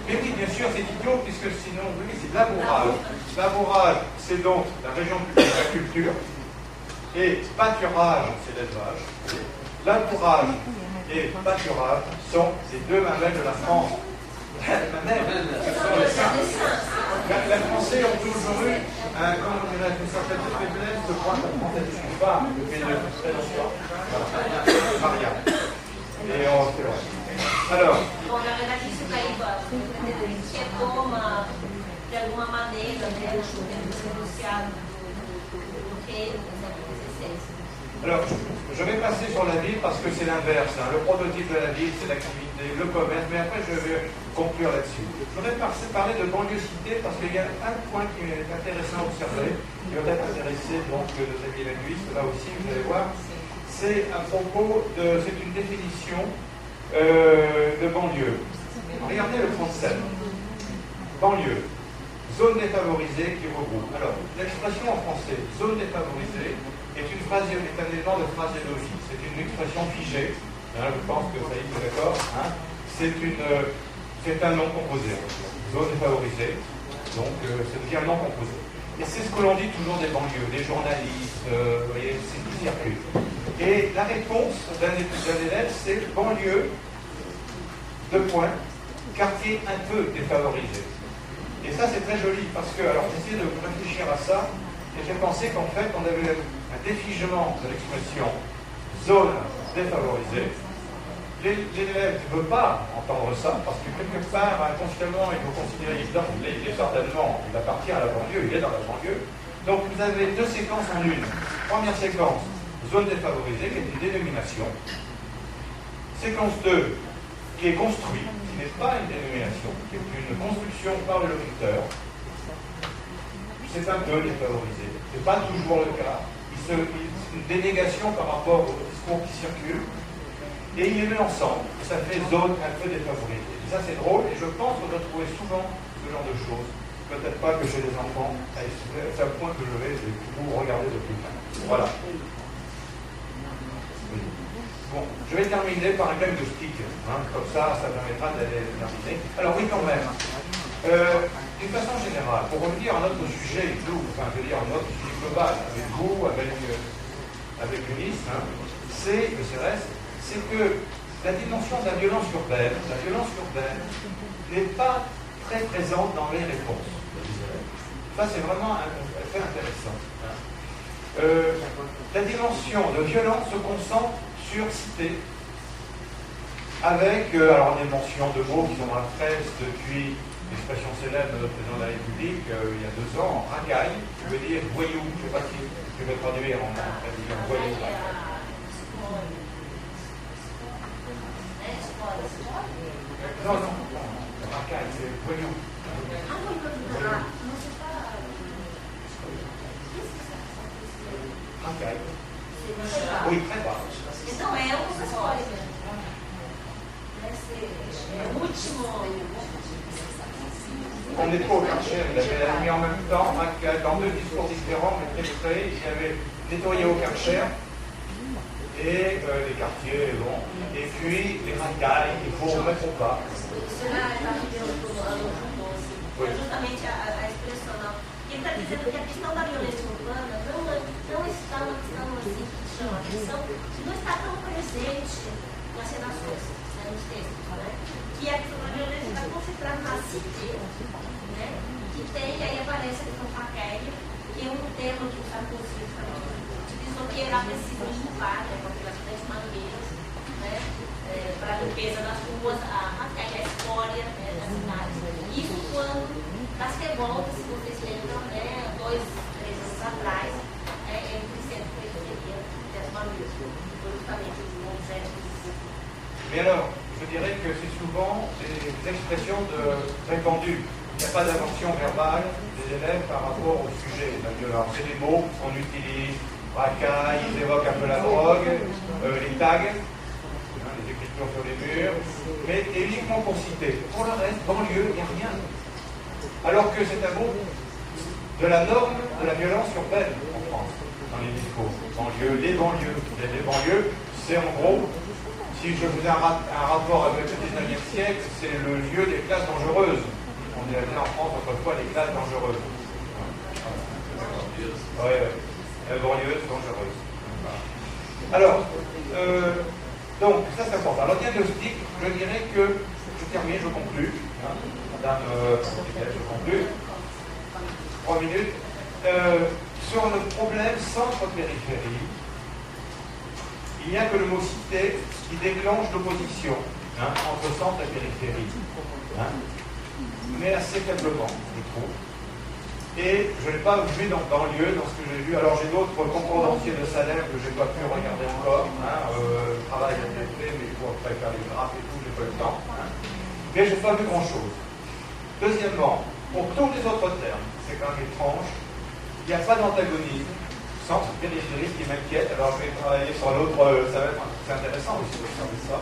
Mais oui, bien sûr, c'est idiot, puisque sinon, oui, c'est labourage. Labourage, c'est donc la région de la culture. Et pâturage, c'est l'élevage. Labourage et pâturage sont les deux mamelles de la France. Les Français ont toujours eu une certaine faiblesse de croire que la France est pas depuis très longtemps. Maria. Et on c'est vrai. Alors. Bom, na verdade, isso daí retoma, de alguma maneira, né, o enunciado do reino das essências. Alors, je vais passer sur la ville parce que c'est l'inverse. Hein. Le prototype de la ville, c'est l'activité, le commerce, mais après je vais conclure là-dessus. Je voudrais parler de banlieue-cité parce qu'il y a un point qui est intéressant à observer, qui va peut-être intéresser donc nos amis linguistes, là aussi, vous allez voir. C'est à propos de, c'est une définition de banlieue. Regardez le 37. Banlieue, zone défavorisée qui regroupe. Alors, l'expression en français, zone défavorisée, est un élément de phraséologie. C'est une expression figée. Hein, je pense que ça y est, d'accord. Hein. C'est un nom composé. Zone défavorisée. Donc, ça devient un nom composé. Et c'est ce que l'on dit toujours des banlieues, des journalistes, vous voyez, c'est qui circule. Et la réponse d'un élève, c'est banlieue, quartier un peu défavorisé. Et ça, c'est très joli, parce que, alors, j'essaie de réfléchir à ça, et j'ai pensé qu'en fait, on avait un défigement de l'expression zone défavorisée. L'élève ne veut pas entendre ça, parce que quelque part, inconsciemment, il faut considérer, il est certainement, il appartient à la banlieue, il est dans la banlieue. Donc vous avez deux séquences en une. Première séquence, zone défavorisée, qui est une dénomination. Séquence 2, qui est construite, qui n'est pas une dénomination, qui est une construction par le locuteur. C'est un peu défavorisé. Ce n'est pas toujours le cas. Une dénégation par rapport au discours qui circule. Et il les met ensemble. Et ça fait zone un peu défavorisée. Et ça, c'est drôle. Et je pense qu'on doit trouver souvent ce genre de choses. Peut-être pas que chez les enfants. C'est un point que je vais vous regarder de plus près. Voilà. Bon, je vais terminer par un thème de stick. Hein, comme ça permettra d'aller terminer. Alors oui, quand même. D'une façon générale, pour revenir à notre sujet, enfin, je veux dire, à notre sujet global, avec vous, avec Ulysse, hein, c'est que la dimension de la violence urbaine n'est pas très présente dans les réponses. Ça, c'est vraiment un fait intéressant. La dimension de violence se concentre sur cité, avec, alors des mentions de mots qui sont dans la presse depuis l'expression célèbre de notre président de la République il y a 2 ans, racaille, qui veut dire voyou. Je ne sais pas si je vais traduire en voyou. Non, racaille, c'est voyou. Racaille. Oui, très bas. Então é uma coisa. É o último. On n'est pas au Karcher, il avait mis en même temps, dans 2 discours différents, mais très près, il avait nettoyé au Karcher, et les quartiers, bon, et puis les racailles qu'il faut remettre au pas. Cela está vivendo no João Doce. É justamente a expressão, não. Ele está dizendo que a questão da violência urbana não está uma questão assim que chama atenção, não está tão presente nas redações, né, nos textos, né? Que a questão da violência está concentrada na cité, né? Que tem, aí aparece a questão faquéia, que é um termo que o Sarkozy utilizou, que era preciso limpar, né, com aquelas grandes mangueiras, né? Para a limpeza das ruas, a escória, né, das cidades. Isso quando, nas revoltas, se vocês lembram, né, 2, 3 anos atrás, entre centro e periferia das famílias, foi justamente o objeto do. Mais alors, je dirais que c'est souvent des expressions répandues. Il n'y a pas d'invention verbale des élèves par rapport au sujet. Alors, c'est des mots qu'on utilise, racaille, ils évoquent un peu la drogue, les tags, les écritures sur les murs, mais uniquement pour citer. Pour le reste, banlieue, il n'y a rien. Alors que c'est un mot de la norme de la violence urbaine en France, dans les discours. Banlieue, les banlieues. Les banlieues, c'est en gros, si je faisais un rapport avec le 19e siècle, c'est le lieu des classes dangereuses. On est appelé en France autrefois les classes dangereuses. Oui, banlieues dangereuses. Alors, donc, ça c'est important. Alors, diagnostic, je dirais que, je termine, je conclue. Madame, je conclue. 3 minutes. Sur le problème centre-périphérie, il n'y a que le mot cité qui déclenche l'opposition entre centre et périphérie. Mais assez faiblement, je trouve. Et je n'ai pas vu dans banlieue, dans ce que j'ai vu. Alors j'ai d'autres concordanciers de salaire que je n'ai pas pu regarder encore. Le travail a été fait, mais il faut après faire les graphes et tout, je n'ai pas le temps. Mais je n'ai pas vu grand-chose. Deuxièmement, pour tous les autres termes, c'est quand même étrange, il n'y a pas d'antagonisme. Centre-périphérie qui m'inquiète, alors je vais travailler sur l'autre, c'est intéressant aussi d'observer ça.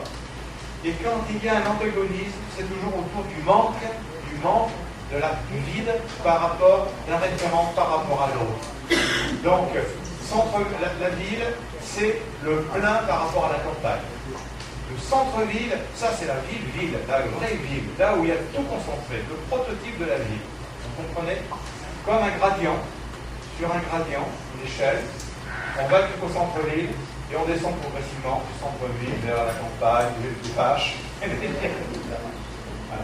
Et quand il y a un antagonisme, c'est toujours autour du manque, du vide par rapport, d'un référent par rapport à l'autre. Donc, la ville, c'est le plein par rapport à la campagne. Le centre-ville, ça c'est la ville, la vraie ville, là où il y a tout concentré, le prototype de la ville. Vous comprenez? Comme un gradient, sur un gradient, une échelle, on va jusqu'au centre-ville et on descend progressivement du centre-ville vers la campagne, les vaches. Voilà.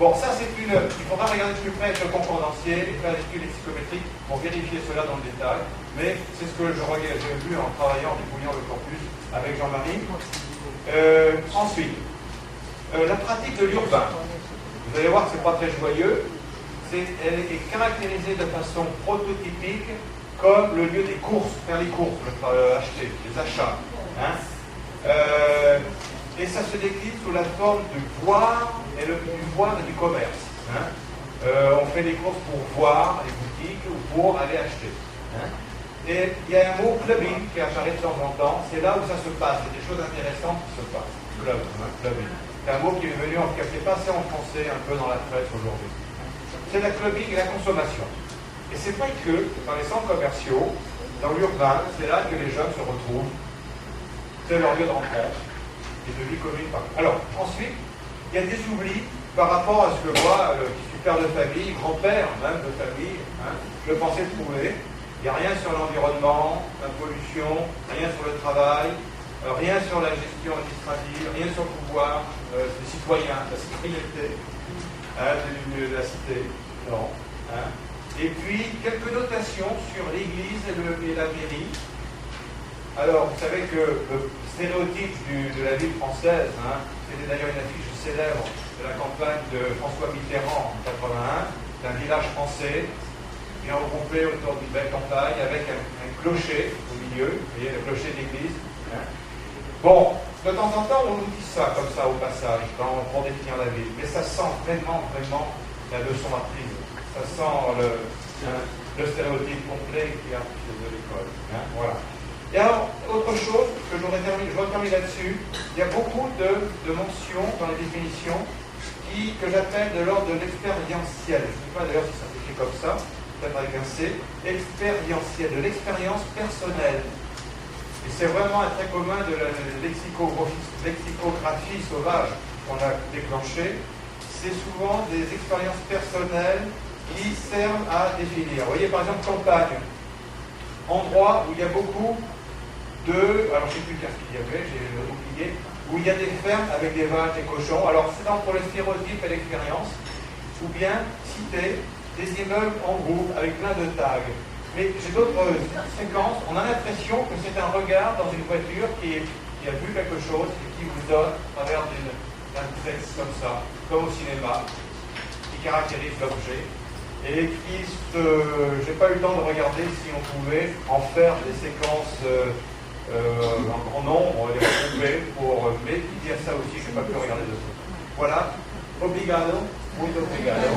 Bon, ça c'est une. Il faudra regarder de plus près avec le concordancier et faire l'étude lexicométrique pour vérifier cela dans le détail. Mais c'est ce que j'ai vu en travaillant, en dépouillant le corpus avec Jean-Marie. Ensuite, la pratique de l'urbain. Vous allez voir que ce n'est pas très joyeux. Elle est caractérisée de façon prototypique comme le lieu des courses, faire les courses, acheter, les achats. Et ça se décline sous la forme du voir et du commerce. On fait des courses pour voir les boutiques ou pour aller acheter. Et il y a un mot clubbing qui apparaît de temps en temps, c'est là où ça se passe, il y a des choses intéressantes qui se passent. Clubbing. C'est un mot qui est venu, en tout cas, qui est passé en français un peu dans la presse aujourd'hui. C'est la clubbing et la consommation. Et c'est pas que dans les centres commerciaux, dans l'urbain, c'est là que les jeunes se retrouvent. C'est leur lieu de rencontre et de vie commune. Alors, ensuite, il y a des oublis par rapport à ce que moi, qui suis père de famille, grand-père même de famille, je pensais trouver. Il n'y a rien sur l'environnement, la pollution, rien sur le travail, rien sur la gestion administrative, rien sur le pouvoir des citoyens, la citoyenneté. De la cité. Non. Et puis, quelques notations sur l'Église et la mairie. Alors, vous savez que le stéréotype de la ville française, c'était d'ailleurs une affiche célèbre de la campagne de François Mitterrand en 81, d'un village français, bien regroupé autour d'une belle campagne, avec un clocher au milieu, vous voyez, le clocher d'église. Bon, de temps en temps, on nous dit ça, comme ça, au passage, pour définir la ville. Mais ça sent vraiment la leçon apprise. Ça sent le stéréotype complet qui est affiché de l'école. Voilà. Et alors, autre chose, que je termine là-dessus, il y a beaucoup de mentions dans les définitions que j'appelle de l'ordre de l'expérientiel. Je ne sais pas d'ailleurs si ça s'écrit comme ça, peut-être avec un C. Expérientiel, de l'expérience personnelle. Et c'est vraiment un trait commun de la lexicographie sauvage qu'on a déclenchée. C'est souvent des expériences personnelles qui servent à définir. Vous voyez par exemple campagne, endroit où il y a beaucoup de, alors je ne sais plus dire ce qu'il y avait, j'ai oublié, où il y a des fermes avec des vaches, des cochons. Alors c'est entre le stéréotype et l'expérience, ou bien citer des immeubles en groupe avec plein de tags. Mais j'ai d'autres séquences, on a l'impression que c'est un regard dans une voiture qui a vu quelque chose et qui vous donne, à travers d'un texte comme ça, comme au cinéma, qui caractérise l'objet, et qui, j'ai pas eu le temps de regarder si on pouvait en faire des séquences en grand nombre, les regrouper, mais il y a ça aussi, je n'ai pas pu regarder dessus. Voilà, obrigado, muito obrigado.